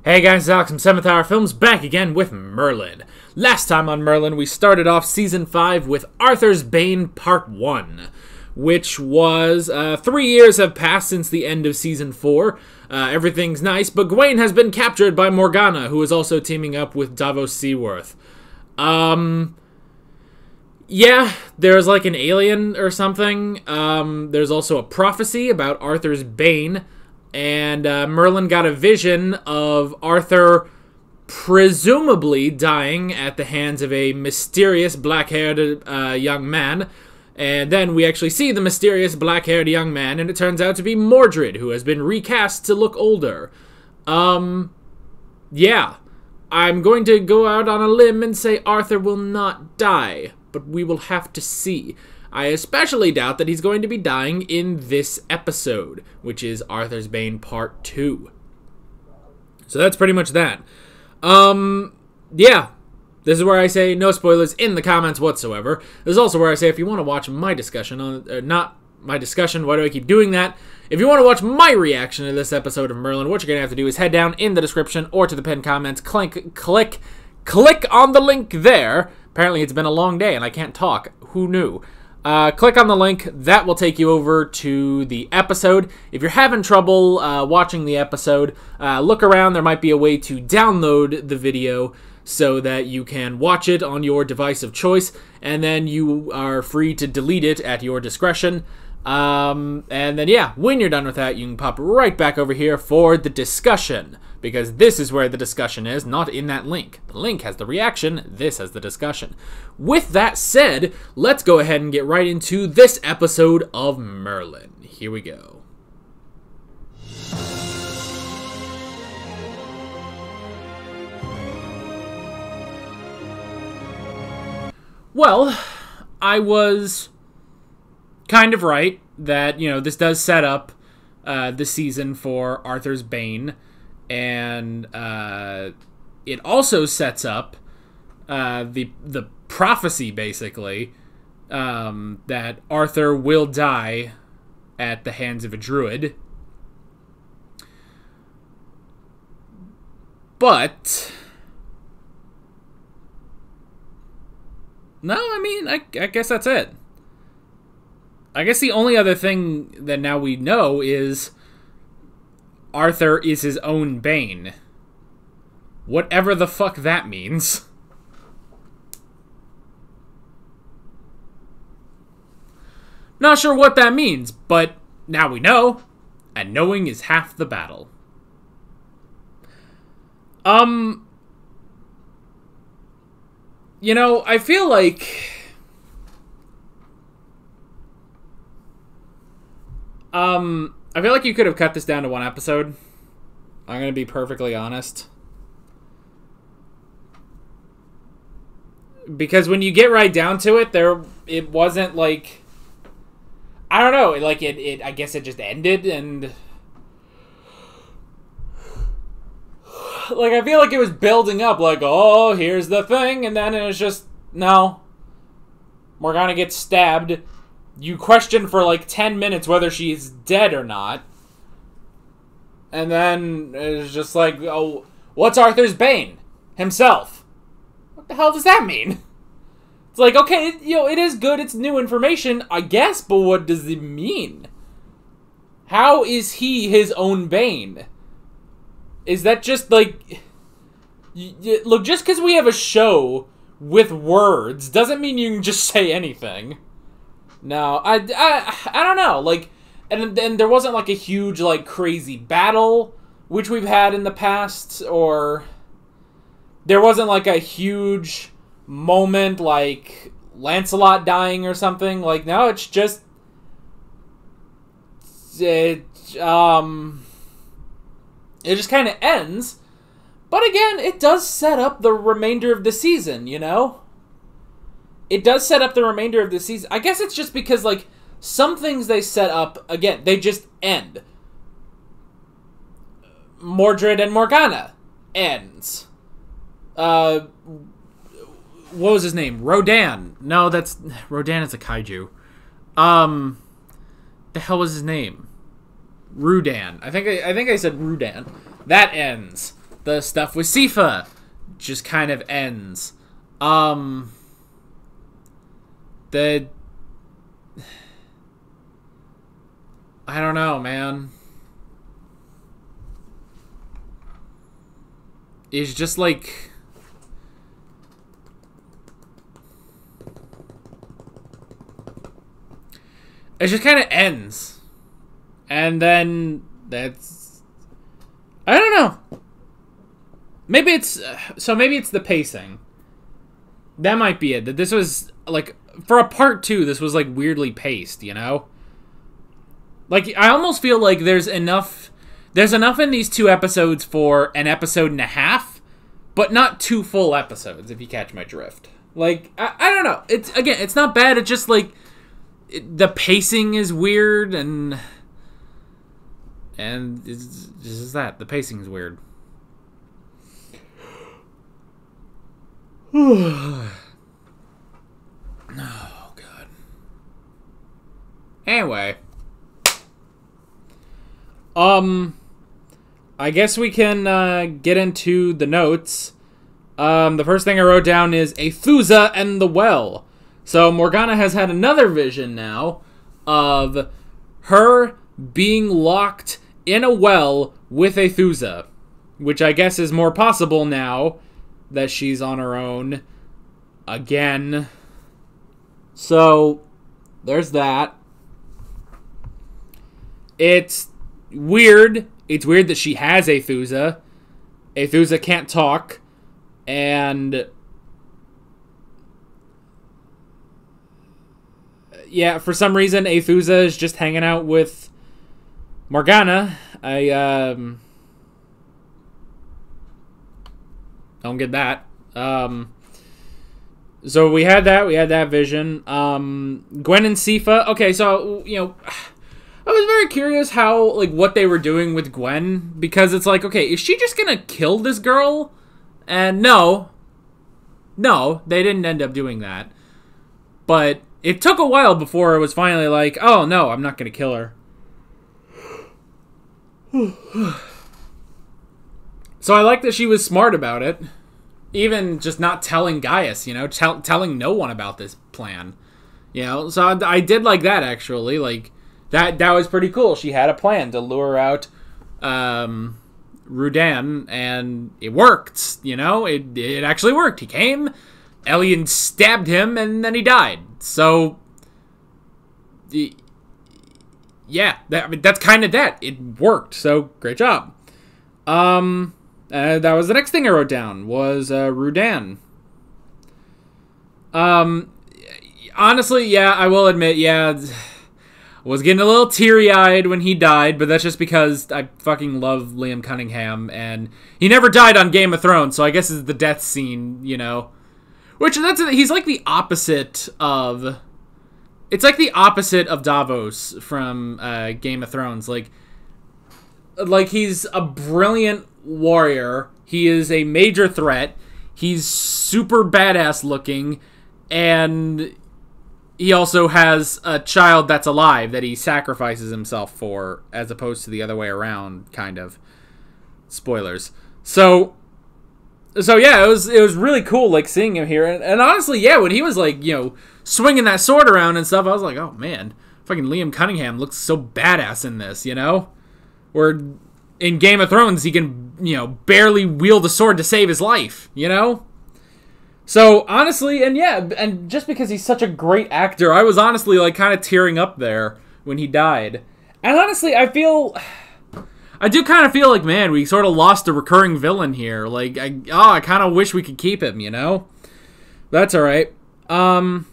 Hey guys, Alex from 7th Hour Films, back again with Merlin. Last time on Merlin, we started off Season 5 with Arthur's Bane Part 1, which was, 3 years have passed since the end of Season 4. Everything's nice, but Gawain has been captured by Morgana, who is also teaming up with Davos Seaworth. Yeah, there's like an alien or something. There's also a prophecy about Arthur's Bane. And Merlin got a vision of Arthur presumably dying at the hands of a mysterious black-haired young man. And then we actually see the mysterious black-haired young man, and it turns out to be Mordred, who has been recast to look older. Yeah. I'm going to go out on a limb and say Arthur will not die, but we will have to see. I especially doubt that he's going to be dying in this episode, which is Arthur's Bane Part 2. So that's pretty much that. Yeah. This is where I say no spoilers in the comments whatsoever. This is also where I say if you want to watch my discussion on... not my discussion, why do I keep doing that? If you want to watch my reaction to this episode of Merlin, what you're going to have to do is head down in the description or to the pinned comments, click on the link there. Apparently it's been a long day and I can't talk. Who knew? Click on the link. That will take you over to the episode. If you're having trouble watching the episode, look around. There might be a way to download the video so that you can watch it on your device of choice, and then you are free to delete it at your discretion. And then, yeah, when you're done with that, you can pop right back over here for the discussion, because this is where the discussion is, not in that link. The link has the reaction, this has the discussion. With that said, let's go ahead and get right into this episode of Merlin. Here we go. Well, I was kind of right that, you know, this does set up the season for Arthur's Bane, and it also sets up the prophecy, basically, that Arthur will die at the hands of a druid. But no, I mean, I guess that's it. I guess the only other thing that now we know is Arthur is his own Bane. Whatever the fuck that means. Not sure what that means, but now we know, and knowing is half the battle. You know, I feel like... I feel like you could have cut this down to one episode. I'm gonna be perfectly honest. Because when you get right down to it, it wasn't like... I don't know, like, I guess it just ended, and... Like, I feel like it was building up, like, oh, here's the thing, and then it was just, no. Morgana gets stabbed. You question for, like, 10 minutes whether she's dead or not. And then it's just like, oh, what's Arthur's Bane? Himself. What the hell does that mean? It's like, okay, you know, it is good, it's new information, I guess, but what does it mean? How is he his own Bane? Is that just, like... Look, just because we have a show with words doesn't mean you can just say anything. No, I don't know. Like, and there wasn't, like, a huge, like, crazy battle, which we've had in the past, or... There wasn't, like, a huge moment, like, Lancelot dying or something. Like, no, it's just... It just kind of ends. But again, it does set up the remainder of the season, you know? It does set up the remainder of the season. I guess it's just because, like, some things they set up, again, they just end. Mordred and Morgana ends. What was his name? Rodan. No, Rodan is a kaiju. The hell was his name? Rudan. I think I said Rudan. That ends. the stuff with Sifa just kind of ends. I don't know, man. It's just like... It just kind of ends. And then that's... I don't know. Maybe it's... So maybe it's the pacing. That might be it. That this was, like... For a part 2, this was, like, weirdly paced, you know? Like, I almost feel like there's enough in these 2 episodes for an episode and a half, but not 2 full episodes, if you catch my drift. Like, I don't know. It's not bad. It's just, like, the pacing is weird, and it's just that. The pacing is weird. Oh, God. Anyway. I guess we can, get into the notes. The first thing I wrote down is Aethusa and the Well. So Morgana has had another vision now of her being locked in a well with Aethusa, which I guess is more possible now that she's on her own again. So, there's that. It's weird. It's weird that she has Aethusa. Aethusa can't talk. And... yeah, for some reason, Aethusa is just hanging out with Morgana. I don't get that. So we had that vision. Gwen and Sifa. Okay, so, you know, I was very curious how, like, what they were doing with Gwen, because it's like, okay, is she just gonna kill this girl? And no, they didn't end up doing that. But it took a while before it was finally like, oh, no, I'm not gonna kill her. So I like that she was smart about it. Even just not telling Gaius, you know, telling no one about this plan. You know, so I did like that, actually. Like, that was pretty cool. She had a plan to lure out Rudan, and it worked, you know? It actually worked. He came, Elian stabbed him, and then he died. So, yeah, that's kind of that. It worked, so great job. That was the next thing I wrote down, was Rudan. Honestly, yeah, I will admit, yeah, I was getting a little teary-eyed when he died, but that's just because I fucking love Liam Cunningham, and he never died on Game of Thrones, so I guess it's the death scene, you know. Which, he's like the opposite of... It's like the opposite of Davos from Game of Thrones. Like, he's a brilliant warrior. He is a major threat. He's super badass looking, and he also has a child that's alive that he sacrifices himself for, as opposed to the other way around, kind of. Spoilers. So yeah, it was really cool, like, seeing him here, and honestly, yeah, when he was, like, you know, swinging that sword around and stuff, I was like, oh man, fucking Liam Cunningham looks so badass in this, you know? Where in Game of Thrones, he can, you know, barely wield a sword to save his life, you know? So, honestly, and yeah, and just because he's such a great actor, I was honestly, like, kind of tearing up there when he died. And honestly, I do kind of feel like, man, we sort of lost a recurring villain here. Like, I kind of wish we could keep him, you know? That's alright. I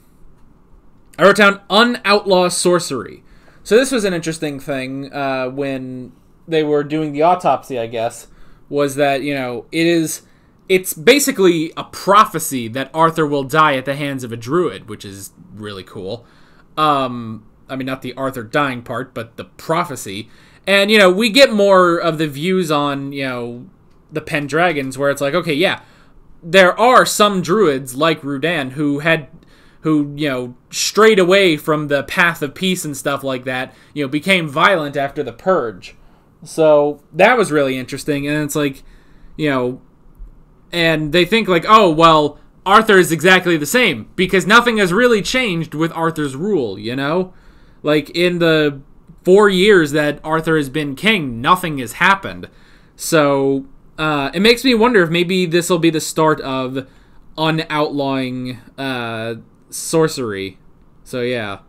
wrote down unoutlaw sorcery. So this was an interesting thing when they were doing the autopsy, I guess, was that, you know, it's basically a prophecy that Arthur will die at the hands of a druid, which is really cool. I mean, not the Arthur dying part, but the prophecy. And, you know, we get more of the views on, you know, the Pendragons, where it's like, okay, yeah, there are some druids like Rudan who, you know, strayed away from the path of peace and stuff like that, you know, became violent after the Purge. So that was really interesting. And it's like, you know, and they think like, oh, well, Arthur is exactly the same because nothing has really changed with Arthur's rule, you know? Like, in the 4 years that Arthur has been king, nothing has happened. So, it makes me wonder if maybe this will be the start of un-outlawing sorcery. So, yeah.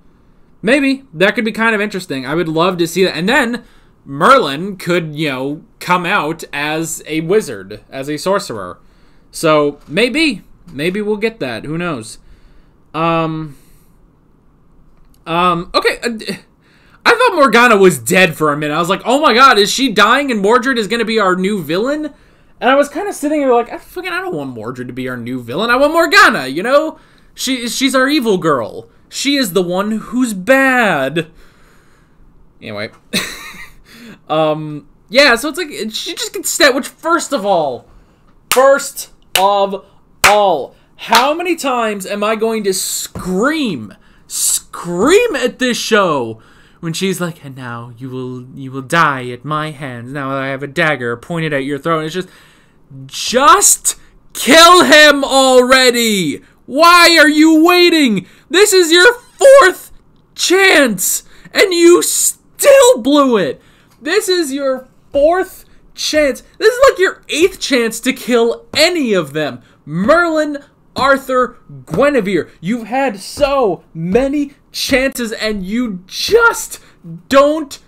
Maybe. That could be kind of interesting. I would love to see that. And then Merlin could, you know, come out as a wizard, as a sorcerer. So, maybe. Maybe we'll get that. Who knows? Okay. I thought Morgana was dead for a minute. I was like, oh my god, is she dying and Mordred is going to be our new villain? And I was kind of sitting here like, I don't want Mordred to be our new villain. I want Morgana, you know? She's our evil girl. She is the one who's bad. Anyway. Yeah, so it's like, she just gets stabbed, which first of all, how many times am I going to scream at this show when she's like, and now you will die at my hands. Now I have a dagger pointed at your throat. And it's just kill him already. Why are you waiting? This is your 4th chance, and you still blew it. This is your 4th chance. This is like your 8th chance to kill any of them. Merlin, Arthur, Guinevere. You've had so many chances and you just don't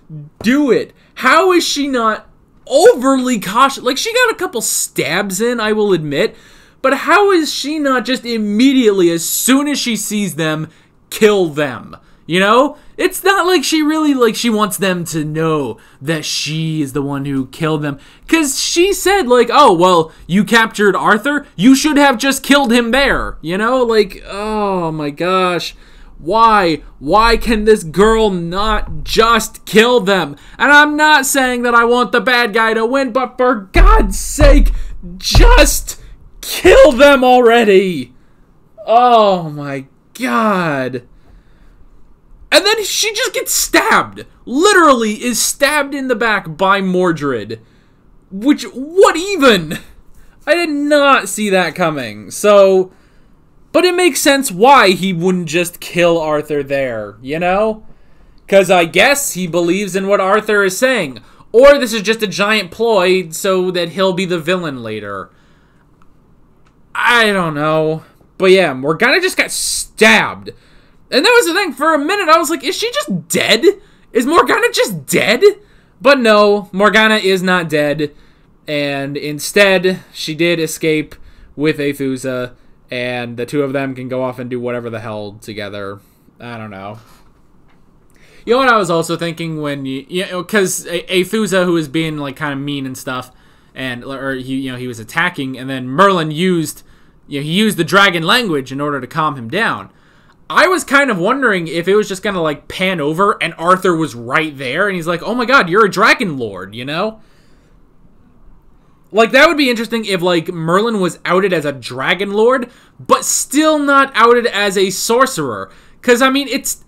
do it. How is she not overly cautious? Like, she got a couple stabs in, I will admit. But how is she not just immediately, as soon as she sees them, kill them? You know? It's not like she really, like, she wants them to know that she is the one who killed them. Because she said, like, oh, well, you captured Arthur? You should have just killed him there. You know? Like, oh my gosh. Why? Why can this girl not just kill them? And I'm not saying that I want the bad guy to win, but for God's sake, just kill them already. Oh my God. And then she just gets stabbed. Literally is stabbed in the back by Mordred. Which, what even? I did not see that coming. So, but it makes sense why he wouldn't just kill Arthur there, you know? Because I guess he believes in what Arthur is saying. Or this is just a giant ploy so that he'll be the villain later. I don't know. But yeah, Morgana just got stabbed. And that was the thing, for a minute I was like, is she just dead? Is Morgana just dead? But no, Morgana is not dead. And instead, she did escape with Aethusa. And the two of them can go off and do whatever the hell together. I don't know. You know what I was also thinking when you know, because Aethusa, who was being like kind of mean and stuff, and he was attacking, and then Merlin used he used the dragon language in order to calm him down. I was kind of wondering if it was just gonna like pan over and Arthur was right there, and he's like, "Oh my God, you're a dragon lord," you know? Like, that would be interesting if, like, Merlin was outed as a dragon lord, but still not outed as a sorcerer. Because, I mean, it's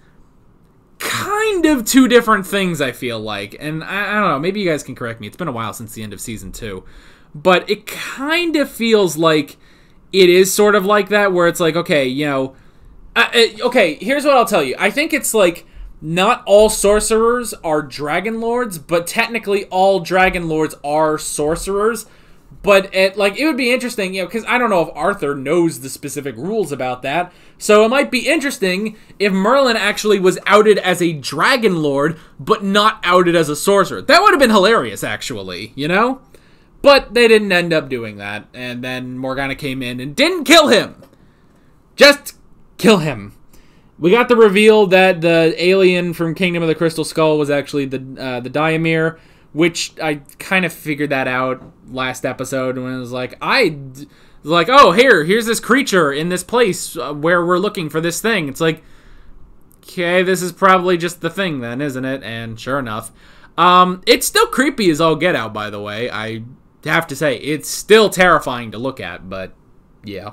kind of two different things, I feel like. And, I don't know, maybe you guys can correct me. It's been a while since the end of Season 2. But it kind of feels like it is sort of like that, where it's like, okay, you know... okay, here's what I'll tell you. I think it's, like, not all sorcerers are dragon lords, but technically all dragon lords are sorcerers. But it would be interesting, you know, because I don't know if Arthur knows the specific rules about that. So it might be interesting if Merlin actually was outed as a dragon lord, but not outed as a sorcerer. That would have been hilarious, actually, you know? But they didn't end up doing that. And then Morgana came in and didn't kill him. Just kill him. We got the reveal that the alien from Kingdom of the Crystal Skull was actually the Diamir, which I kind of figured that out last episode when it was like, oh, here's this creature in this place where we're looking for this thing. It's like, okay, this is probably just the thing then, isn't it? And sure enough. It's still creepy as all get out, by the way. I have to say, it's still terrifying to look at, but yeah.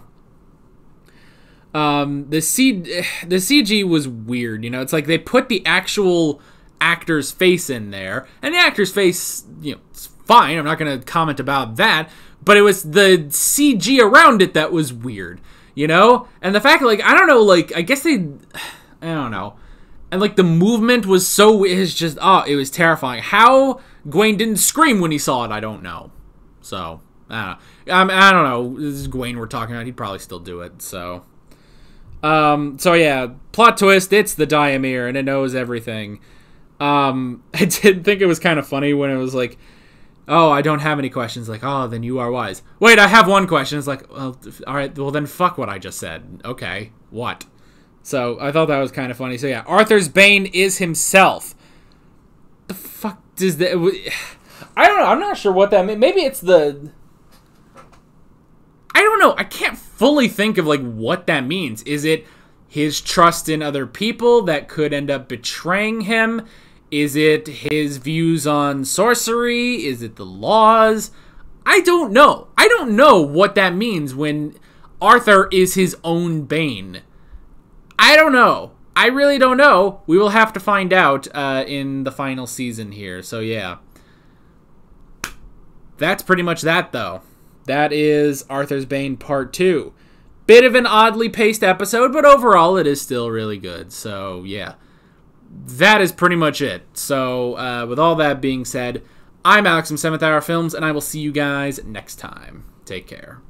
The CG was weird, you know, it's like they put the actual actor's face in there, and the actor's face, you know, it's fine, I'm not going to comment about that, but it was the CG around it that was weird, you know? And the fact, like, I don't know, like, I guess I don't know. And, like, the movement was so, it was just, oh, it was terrifying. How Gawain didn't scream when he saw it, I don't know. So, I don't know. I don't know. This is Gawain we're talking about. He'd probably still do it, so. So yeah, plot twist, it's the Diamir, and it knows everything. I did think it was kind of funny when it was like, oh, I don't have any questions. Like, oh, then you are wise. Wait, I have one question. It's like, well, all right, well then fuck what I just said. Okay, what? So I thought that was kind of funny. So yeah, Arthur's Bane is himself. The fuck does that? I don't know. I'm not sure what that means. Maybe it's the. I don't know. I can't fully think of like what that means. Is it his trust in other people that could end up betraying him? Is it his views on sorcery? Is it the laws? I don't know. I don't know what that means when Arthur is his own Bane. I don't know. I really don't know. We will have to find out in the final season here. So yeah. That's pretty much that though. That is Arthur's Bane Part 2. Bit of an oddly paced episode, but overall it is still really good. So yeah. That is pretty much it. So, with all that being said, I'm Alex from 7th Hour Films, and I will see you guys next time. Take care.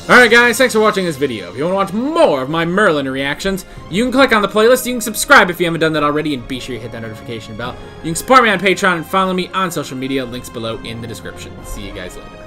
Alright guys, thanks for watching this video. If you want to watch more of my Merlin reactions, you can click on the playlist, you can subscribe if you haven't done that already, and be sure you hit that notification bell. You can support me on Patreon and follow me on social media, links below in the description. See you guys later.